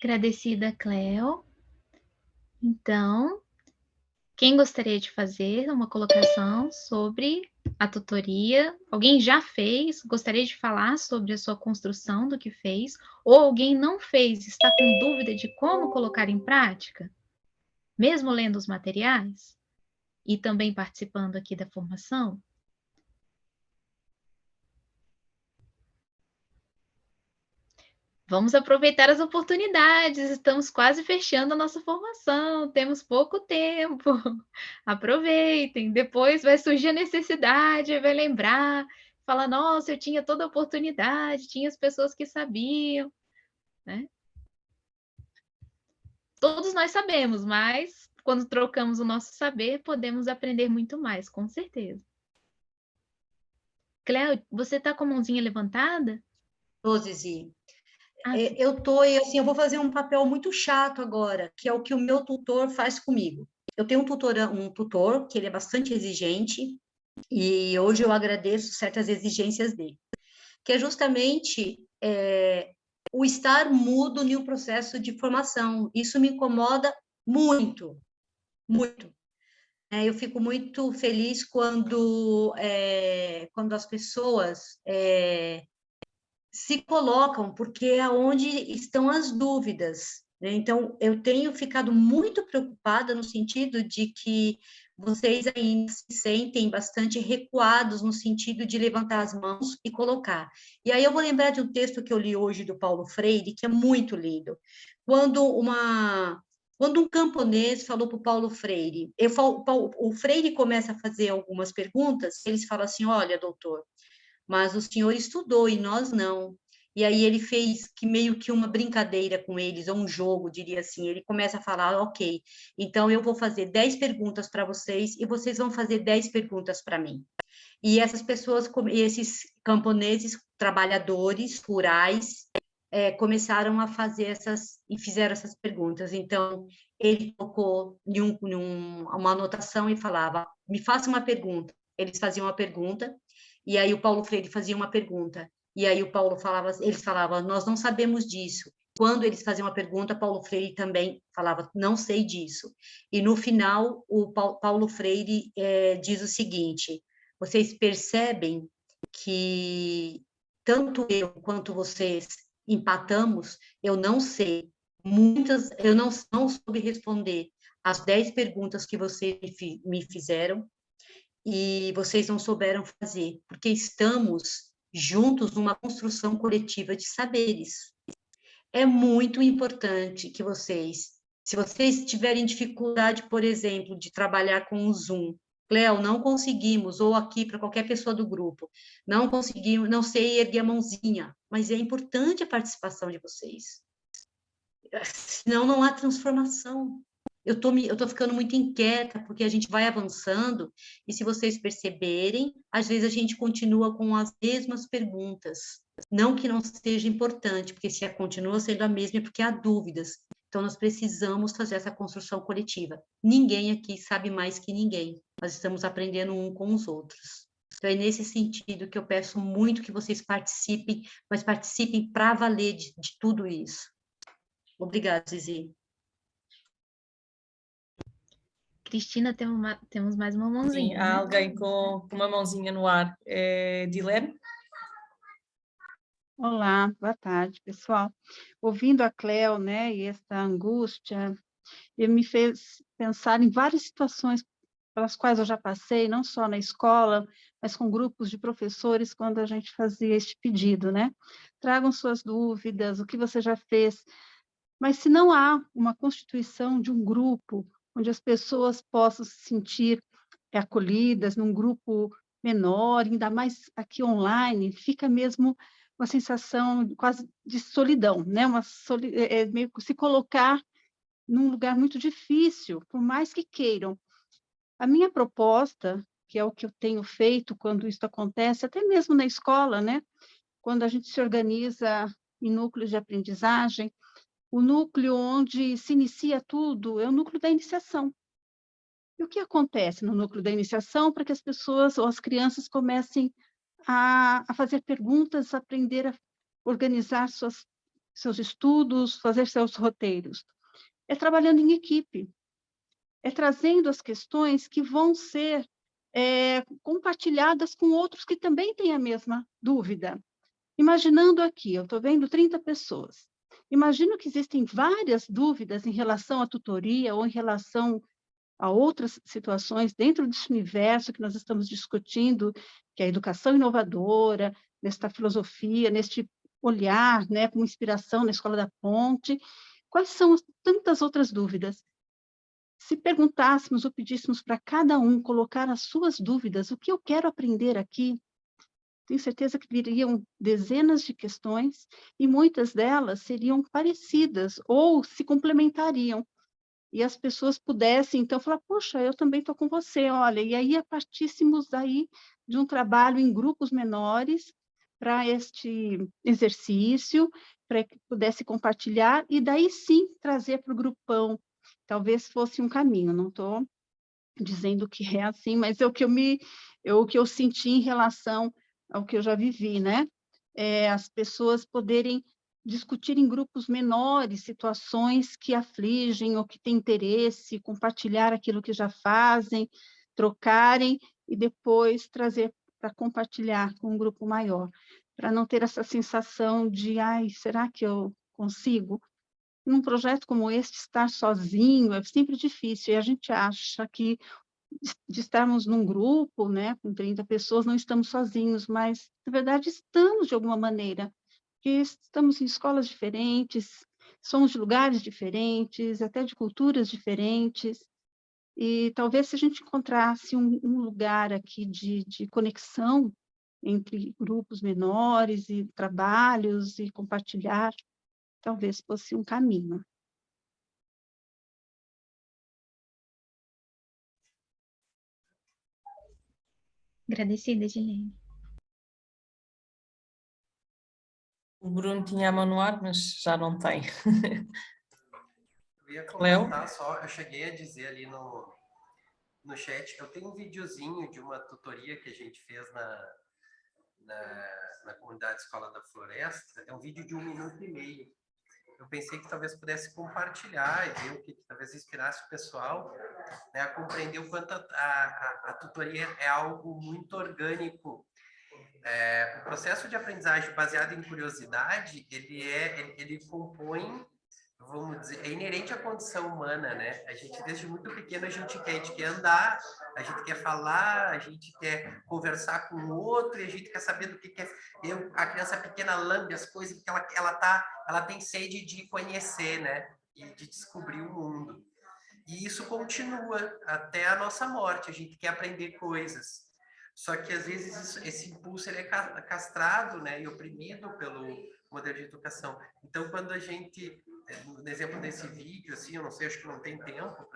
B: Agradecida, Cleo. Então, quem gostaria de fazer uma colocação sobre a tutoria? Alguém já fez? Gostaria de falar sobre a sua construção do que fez? Ou alguém não fez, está com dúvida de como colocar em prática? Mesmo lendo os materiais? E também participando aqui da formação? Vamos aproveitar as oportunidades, estamos quase fechando a nossa formação, temos pouco tempo. Aproveitem, depois vai surgir a necessidade, vai lembrar, fala, nossa, eu tinha toda a oportunidade, tinha as pessoas que sabiam, né? Todos nós sabemos, mas quando trocamos o nosso saber, podemos aprender muito mais, com certeza. Cléo, você está com a mãozinha levantada?
F: Ô, Zizi,
B: Sim.
F: eu tô, e assim, eu vou fazer um papel muito chato agora, que é o que o meu tutor faz comigo. Eu tenho um tutor que ele é bastante exigente, e hoje eu agradeço certas exigências dele, que é justamente o estar mudo no processo de formação. Isso me incomoda muito, muito. Eu fico muito feliz quando as pessoas se colocam, porque é onde estão as dúvidas, né? Então, eu tenho ficado muito preocupada no sentido de que vocês ainda se sentem bastante recuados no sentido de levantar as mãos e colocar. E aí eu vou lembrar de um texto que eu li hoje do Paulo Freire, que é muito lindo. Quando um camponês falou para o Paulo Freire, o Freire começa a fazer algumas perguntas, eles falam assim, olha, doutor, mas o senhor estudou e nós não. E aí ele fez que meio que uma brincadeira com eles, ou um jogo, diria assim. Ele começa a falar, ok, então eu vou fazer 10 perguntas para vocês e vocês vão fazer 10 perguntas para mim. E essas pessoas, esses camponeses, trabalhadores rurais, começaram a fazer e fizeram essas perguntas. Então, ele colocou uma anotação e falava, me faça uma pergunta. Eles faziam uma pergunta, e aí o Paulo Freire fazia uma pergunta, e aí eles falavam, nós não sabemos disso. Quando eles faziam uma pergunta, Paulo Freire também falava, não sei disso. E no final, o Paulo Freire diz o seguinte, vocês percebem que tanto eu quanto vocês empatamos, eu não sei. Eu não soube responder as 10 perguntas que vocês me fizeram, e vocês não souberam fazer, porque estamos juntos numa construção coletiva de saberes. É muito importante que se vocês tiverem dificuldade, por exemplo, de trabalhar com o Zoom, Cleo, não conseguimos, ou aqui para qualquer pessoa do grupo, não conseguimos, não sei erguer a mãozinha, mas é importante a participação de vocês. Senão não há transformação. Eu tô ficando muito inquieta, porque a gente vai avançando, e se vocês perceberem, às vezes a gente continua com as mesmas perguntas. Não que não seja importante, porque se continua sendo a mesma, é porque há dúvidas. Então, nós precisamos fazer essa construção coletiva. Ninguém aqui sabe mais que ninguém. Nós estamos aprendendo um com os outros. Então, é nesse sentido que eu peço muito que vocês participem, mas participem para valer de tudo isso. Obrigada, Zizi.
B: Cristina, temos mais uma mãozinha.
D: Sim, há alguém com uma mãozinha no ar. Dilene?
G: Olá, boa tarde, pessoal. Ouvindo a Cleo, né, e essa angústia, ele me fez pensar em várias situações pelas quais eu já passei, não só na escola, mas com grupos de professores, quando a gente fazia este pedido, né? Tragam suas dúvidas, o que você já fez. Mas se não há uma constituição de um grupo, onde as pessoas possam se sentir acolhidas, num grupo menor, ainda mais aqui online, fica mesmo uma sensação quase de solidão, né? Meio que se colocar num lugar muito difícil, por mais que queiram. A minha proposta, que é o que eu tenho feito quando isso acontece, até mesmo na escola, né? Quando a gente se organiza em núcleos de aprendizagem, o núcleo onde se inicia tudo é o núcleo da iniciação. E o que acontece no núcleo da iniciação para que as pessoas ou as crianças comecem a fazer perguntas, aprender a organizar seus estudos, fazer seus roteiros? É trabalhando em equipe, é trazendo as questões que vão ser compartilhadas com outros que também têm a mesma dúvida. Imaginando aqui, eu estou vendo 30 pessoas. Imagino que existem várias dúvidas em relação à tutoria ou em relação a outras situações dentro desse universo que nós estamos discutindo, que é a educação inovadora, nesta filosofia, neste olhar, né, com inspiração na Escola da Ponte. Quais são tantas outras dúvidas? Se perguntássemos ou pedíssemos para cada um colocar as suas dúvidas, o que eu quero aprender aqui, tenho certeza que viriam dezenas de questões e muitas delas seriam parecidas ou se complementariam. E as pessoas pudessem, então, falar, poxa, eu também estou com você, olha, e aí partíssemos daí de um trabalho em grupos menores para este exercício, para que pudesse compartilhar, e daí sim trazer para o grupão. Talvez fosse um caminho, não estou dizendo que é assim, mas é o que eu senti em relação ao que eu já vivi, né? As pessoas poderem discutir em grupos menores situações que afligem ou que têm interesse, compartilhar aquilo que já fazem, trocarem e depois trazer para compartilhar com um grupo maior, para não ter essa sensação de, ai, será que eu consigo? Num projeto como este, estar sozinho é sempre difícil, e a gente acha que de estarmos num grupo, né, com 30 pessoas, não estamos sozinhos, mas, na verdade, estamos de alguma maneira, porque estamos em escolas diferentes, somos de lugares diferentes, até de culturas diferentes, e talvez se a gente encontrasse um lugar aqui de conexão entre grupos menores e trabalhos e compartilhar, talvez fosse um caminho.
B: Agradecida, Edilene.
D: O Bruno tinha a mão no ar, mas já não tem.
E: Eu ia comentar só, eu cheguei a dizer ali no chat, eu tenho um videozinho de uma tutoria que a gente fez na comunidade Escola da Floresta, é um vídeo de 1 minuto e meio. Eu pensei que talvez pudesse compartilhar e ver o que talvez inspirasse o pessoal, né, a compreender o quanto a tutoria é algo muito orgânico. O processo de aprendizagem baseado em curiosidade, ele compõe, vamos dizer, é inerente à condição humana, né? A gente, desde muito pequeno, a gente quer andar, a gente quer falar, a gente quer conversar com o outro, e a gente quer saber do que é. A criança pequena lambe as coisas porque ela tem sede de conhecer, né? E de descobrir o mundo. E isso continua até a nossa morte, a gente quer aprender coisas. Só que, às vezes, esse impulso ele é castrado, né, e oprimido pelo modelo de educação. Então, quando a gente, no exemplo desse vídeo, assim, eu não sei, acho que não tem tempo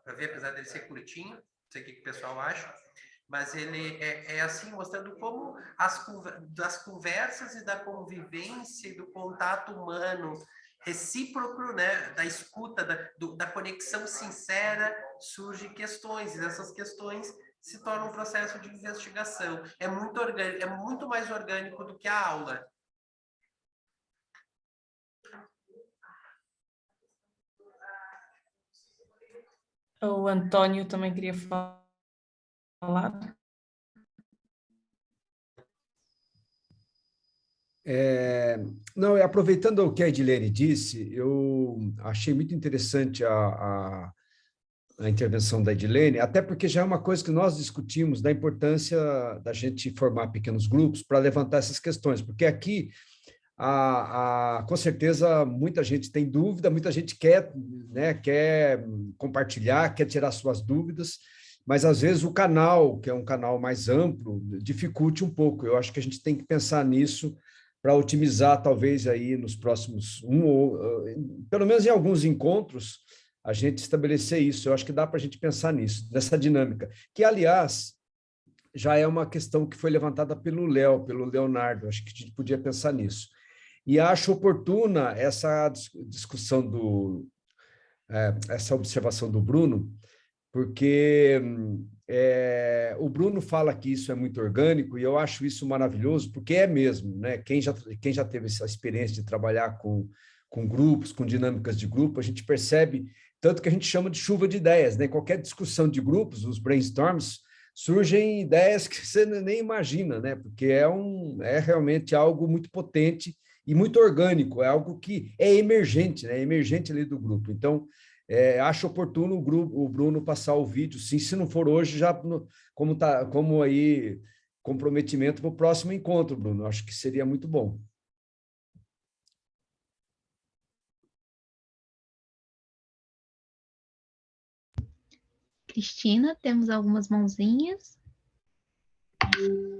E: para ver, apesar dele ser curtinho, não sei o que o pessoal acha, mas ele é assim, mostrando como das conversas e da convivência e do contato humano recíproco, né, da escuta, da conexão sincera, surgem questões, e essas questões se torna um processo de investigação. É muito orgânico, é muito mais orgânico do que a aula.
D: O António também queria falar.
H: Não, aproveitando o que a Edilene disse, eu achei muito interessante a intervenção da Edilene, até porque já é uma coisa que nós discutimos da importância da gente formar pequenos grupos para levantar essas questões, porque aqui, com certeza, muita gente tem dúvida, muita gente quer, né, quer compartilhar, quer tirar suas dúvidas, mas às vezes o canal, que é um canal mais amplo, dificulte um pouco. Eu acho que a gente tem que pensar nisso para otimizar, talvez, aí nos próximos, pelo menos em alguns encontros, a gente estabelecer isso. Eu acho que dá para a gente pensar nisso, nessa dinâmica, que, aliás, já é uma questão que foi levantada pelo Leonardo, acho que a gente podia pensar nisso. E acho oportuna essa discussão essa observação do Bruno, porque o Bruno fala que isso é muito orgânico, e eu acho isso maravilhoso, porque é mesmo, né? Quem já teve essa experiência de trabalhar com grupos, com dinâmicas de grupo, a gente percebe, tanto que a gente chama de chuva de ideias, né? Qualquer discussão de grupos, os brainstorms, surgem ideias que você nem imagina, né? Porque é realmente algo muito potente e muito orgânico, é algo que é emergente, né? É emergente ali do grupo. Então, acho oportuno o Bruno passar o vídeo, sim, se não for hoje, já como aí comprometimento para o próximo encontro, Bruno. Acho que seria muito bom.
B: Cristina, temos algumas mãozinhas.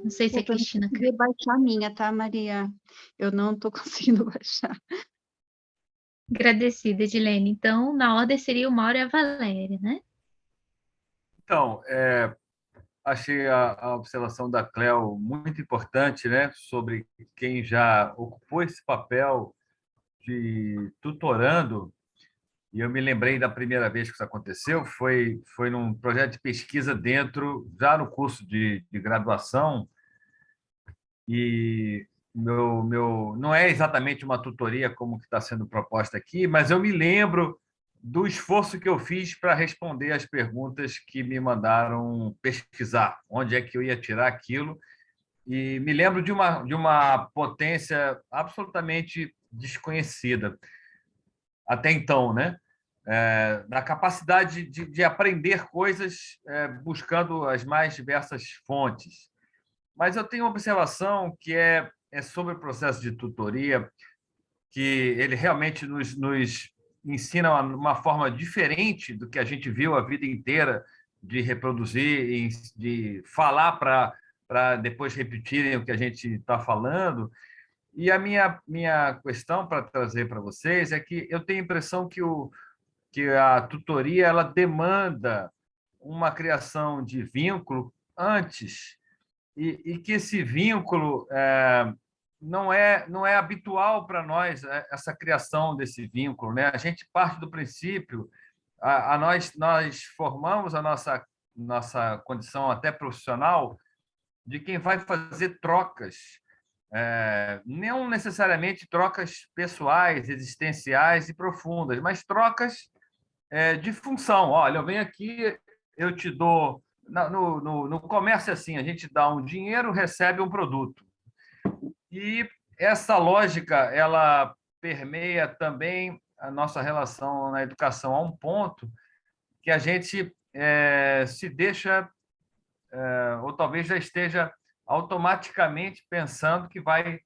B: Não sei se a Cristina...
G: Eu não consegui baixar a minha, tá, Maria? Eu não estou conseguindo baixar.
B: Agradecida, Edilene. Então, na ordem seria o Mauro e a Valéria, né?
I: Então, achei a observação da Cléo muito importante, né, sobre quem já ocupou esse papel de tutorando. E eu me lembrei da primeira vez que isso aconteceu, foi num projeto de pesquisa já no curso de graduação, e não é exatamente uma tutoria como que está sendo proposta aqui, mas eu me lembro do esforço que eu fiz para responder as perguntas que me mandaram pesquisar, onde é que eu ia tirar aquilo, e me lembro de uma potência absolutamente desconhecida até então, né? Da capacidade de aprender coisas buscando as mais diversas fontes. Mas eu tenho uma observação que é sobre o processo de tutoria, que ele realmente nos ensina uma forma diferente do que a gente viu a vida inteira de reproduzir, de falar para depois repetirem o que a gente está falando. E a minha questão para trazer para vocês é que eu tenho a impressão que a tutoria ela demanda uma criação de vínculo antes, e que esse vínculo não é habitual para nós, essa criação desse vínculo, né? A gente parte do princípio, nós formamos a nossa condição até profissional de quem vai fazer trocas, não necessariamente trocas pessoais, existenciais e profundas, mas trocas de função. Olha, eu venho aqui, eu te dou... No comércio é assim, a gente dá um dinheiro, recebe um produto. E essa lógica, ela permeia também a nossa relação na educação a um ponto que a gente se deixa, ou talvez já esteja automaticamente pensando que vai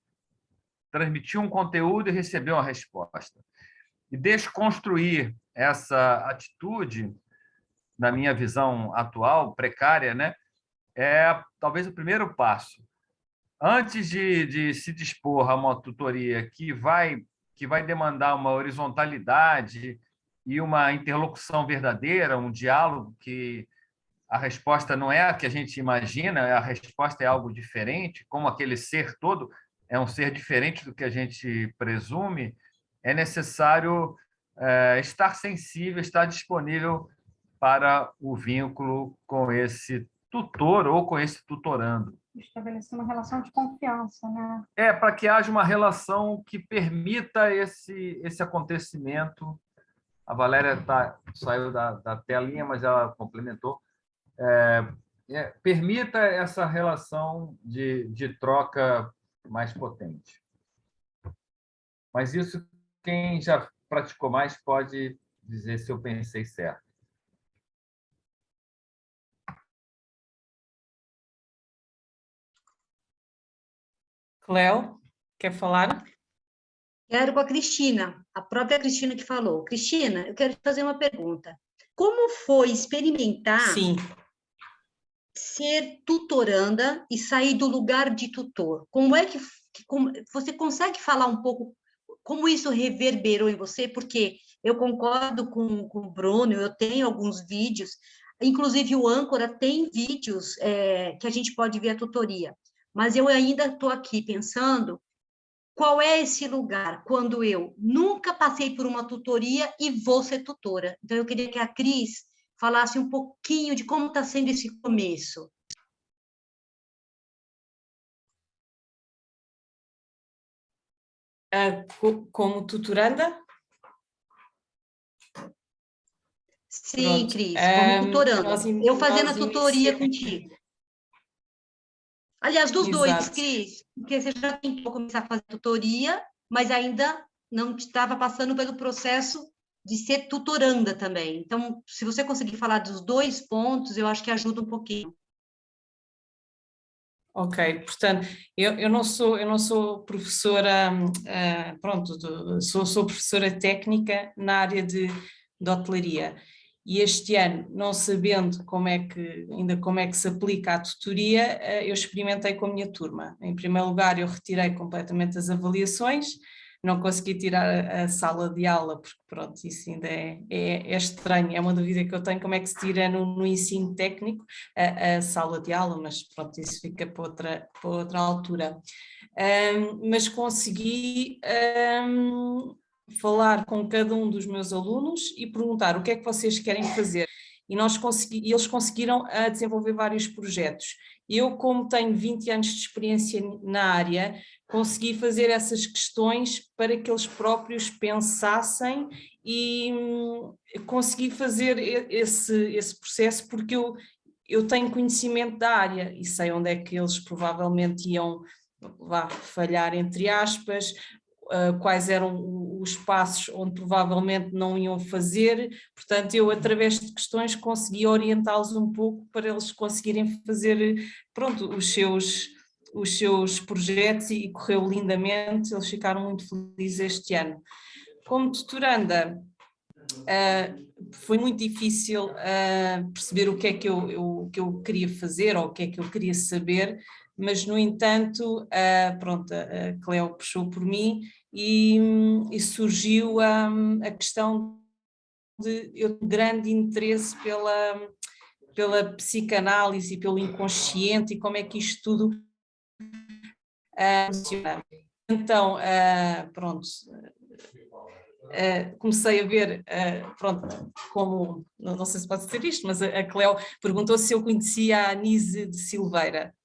I: transmitir um conteúdo e receber uma resposta. E desconstruir essa atitude, na minha visão atual, precária, né, é talvez o primeiro passo. Antes de se dispor a uma tutoria que vai demandar uma horizontalidade e uma interlocução verdadeira, um diálogo que a resposta não é a que a gente imagina, a resposta é algo diferente, como aquele ser todo é um ser diferente do que a gente presume, é necessário estar sensível, estar disponível para o vínculo com esse tutor ou com esse tutorando.
J: Estabelecer uma relação de confiança, né?
I: Para que haja uma relação que permita esse acontecimento. A Valéria saiu da telinha, mas ela complementou. Permita essa relação de troca mais potente. Mas isso, quem já praticou mais pode dizer se eu pensei certo.
D: Cléo, quer falar?
F: Quero com a Cristina, a própria Cristina que falou. Cristina, eu quero te fazer uma pergunta. Como foi experimentar ser tutoranda e sair do lugar de tutor? Como é que você consegue falar um pouco como isso reverberou em você, porque eu concordo com o Bruno, eu tenho alguns vídeos, inclusive o Âncora tem vídeos que a gente pode ver a tutoria, mas eu ainda estou aqui pensando qual é esse lugar quando eu nunca passei por uma tutoria e vou ser tutora. Então, eu queria que a Cris falasse um pouquinho de como está sendo esse começo.
D: Como tutoranda?
F: Sim,
D: Pronto.
F: Cris, como tutoranda. Eu fazendo a
D: nós
F: tutoria
D: iniciamos-
F: contigo. Aliás, dos dois,
D: Exato.
F: Cris, porque você já tentou começar a fazer tutoria, mas ainda não estava passando pelo processo de ser tutoranda também. Então, se você conseguir falar dos dois pontos, eu acho que ajuda um pouquinho.
D: Ok, portanto, eu não sou professora, pronto, sou professora técnica na área de hotelaria. E este ano, não sabendo como é que se aplica a tutoria, eu experimentei com a minha turma. Em primeiro lugar, eu retirei completamente as avaliações, não consegui tirar a sala de aula, porque pronto, isso ainda é estranho, é uma dúvida que eu tenho, como é que se tira no ensino técnico a sala de aula, mas pronto, isso fica para outra altura. Mas consegui falar com cada um dos meus alunos e perguntar o que é que vocês querem fazer. E eles conseguiram desenvolver vários projetos. Eu, como tenho 20 anos de experiência na área, consegui fazer essas questões para que eles próprios pensassem e consegui fazer esse processo porque eu tenho conhecimento da área e sei onde é que eles provavelmente iam falhar, entre aspas, quais eram os passos onde provavelmente não iam fazer, portanto eu através de questões consegui orientá-los um pouco para eles conseguirem fazer, pronto, os seus projetos e correu lindamente, eles ficaram muito felizes este ano. Como tutoranda, foi muito difícil perceber o que é que eu queria fazer ou o que é que eu queria saber, mas no entanto, pronto, a Cleo puxou por mim e surgiu a questão de eu ter grande interesse pela psicanálise e pelo inconsciente e como é que isto tudo funciona. Então, pronto, comecei a ver, pronto, como, não sei se pode dizer isto, mas a Cleo perguntou se eu conhecia a Anise de Silveira,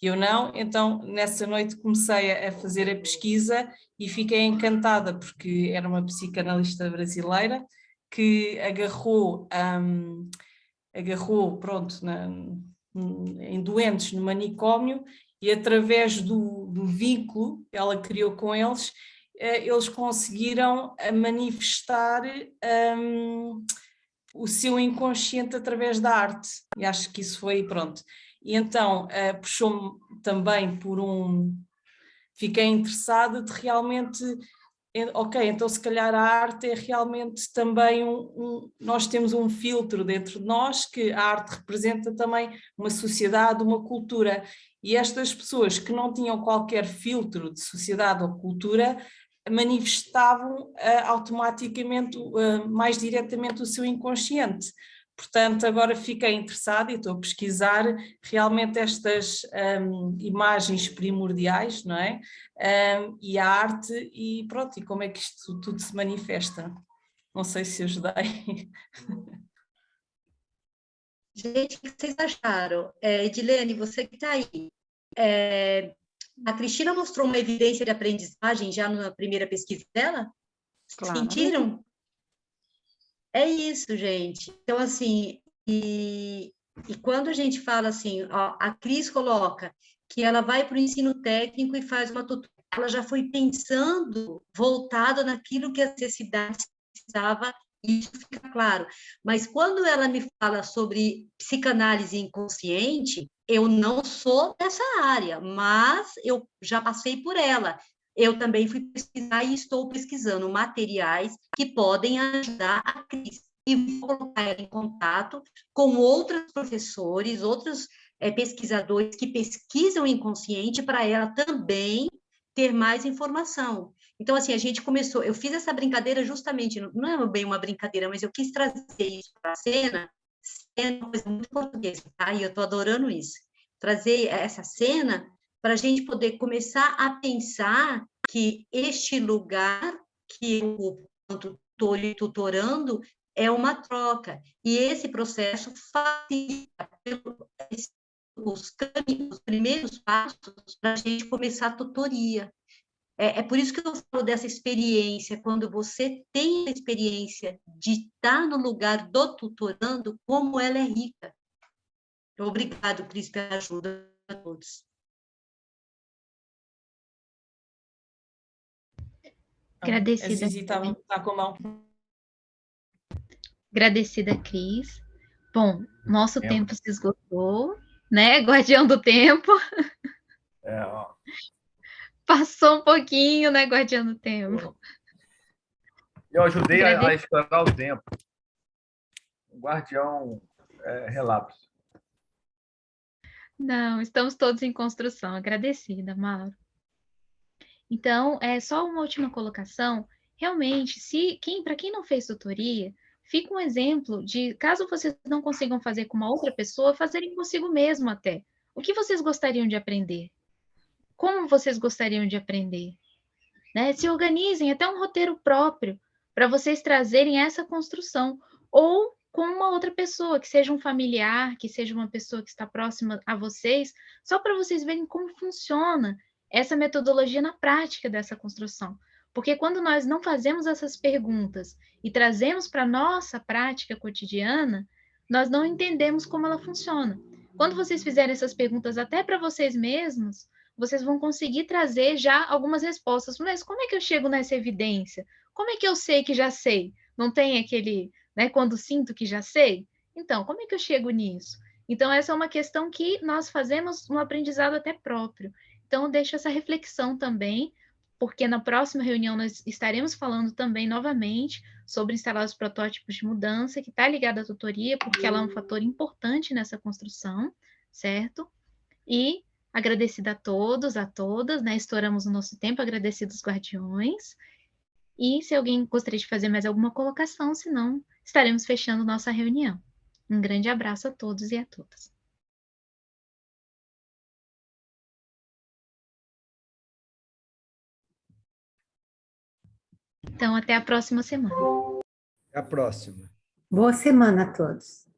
D: e eu não, então nessa noite comecei a fazer a pesquisa e fiquei encantada porque era uma psicanalista brasileira que agarrou pronto, em doentes no manicômio e através do vínculo que ela criou com eles, eles conseguiram manifestar o seu inconsciente através da arte, e acho que isso foi, pronto. E então puxou-me também fiquei interessada de realmente, ok, então se calhar a arte é realmente também nós temos um filtro dentro de nós, que a arte representa também uma sociedade, uma cultura, e estas pessoas que não tinham qualquer filtro de sociedade ou cultura, manifestavam automaticamente mais diretamente o seu inconsciente. Portanto, agora fiquei interessada e estou a pesquisar realmente estas imagens primordiais, não é? E a arte e pronto, e como é que isto tudo se manifesta. Não sei se ajudei.
F: Gente, o que vocês acharam? Edilene, você que está aí, a Cristina mostrou uma evidência de aprendizagem já na primeira pesquisa dela?
G: Claro.
F: Sentiram? É isso, gente. Então, assim, e quando a gente fala assim, ó, a Cris coloca que ela vai para o ensino técnico e faz uma tutoria, ela já foi pensando, voltada naquilo que a necessidade precisava, e isso fica claro. Mas quando ela me fala sobre psicanálise inconsciente, eu não sou dessa área, mas eu já passei por ela. Eu também fui pesquisar e estou pesquisando materiais que podem ajudar a Cris. E vou colocar ela em contato com outros professores, outros pesquisadores que pesquisam o inconsciente para ela também ter mais informação. Então, assim, a gente começou, eu fiz essa brincadeira justamente, não é bem uma brincadeira, mas eu quis trazer isso para a cena uma coisa muito portuguesa, tá? E eu estou adorando isso. Trazer essa cena para a gente poder começar a pensar que este lugar que eu estou tutorando é uma troca. E esse processo facilita os primeiros passos para a gente começar a tutoria. É por isso que eu falo dessa experiência, quando você tem a experiência de estar no lugar do tutorando, como ela é rica. Obrigado, Cris, pela ajuda a todos.
B: Agradecida.
D: A Zizi está com a mão.
B: Agradecida, Cris. Bom, nosso tempo se esgotou, né? Guardião do tempo.
I: Ó.
B: Passou um pouquinho, né, Guardião do tempo.
I: Eu ajudei a explorar o tempo. O guardião relapso.
B: Não, estamos todos em construção. Agradecida, Mauro. Então, só uma última colocação. Realmente, para quem não fez tutoria, fica um exemplo de, caso vocês não consigam fazer com uma outra pessoa, fazerem consigo mesmo até. O que vocês gostariam de aprender? Como vocês gostariam de aprender? Né? Se organizem até um roteiro próprio para vocês trazerem essa construção. Ou com uma outra pessoa, que seja um familiar, que seja uma pessoa que está próxima a vocês, só para vocês verem como funciona essa metodologia na prática dessa construção. Porque quando nós não fazemos essas perguntas e trazemos para a nossa prática cotidiana, nós não entendemos como ela funciona. Quando vocês fizerem essas perguntas até para vocês mesmos, vocês vão conseguir trazer já algumas respostas. Mas como é que eu chego nessa evidência? Como é que eu sei que já sei? Não tem aquele, né, quando sinto que já sei? Então, como é que eu chego nisso? Então, essa é uma questão que nós fazemos um aprendizado até próprio. Então, eu deixo essa reflexão também, porque na próxima reunião nós estaremos falando também novamente sobre instalar os protótipos de mudança, que está ligada à tutoria, porque ela é um fator importante nessa construção, certo? E agradecida a todos, a todas, né? Estouramos o nosso tempo, agradecidos os guardiões. E se alguém gostaria de fazer mais alguma colocação, senão estaremos fechando nossa reunião. Um grande abraço a todos e a todas. Então, até a próxima semana.
H: Até a próxima.
K: Boa semana a todos.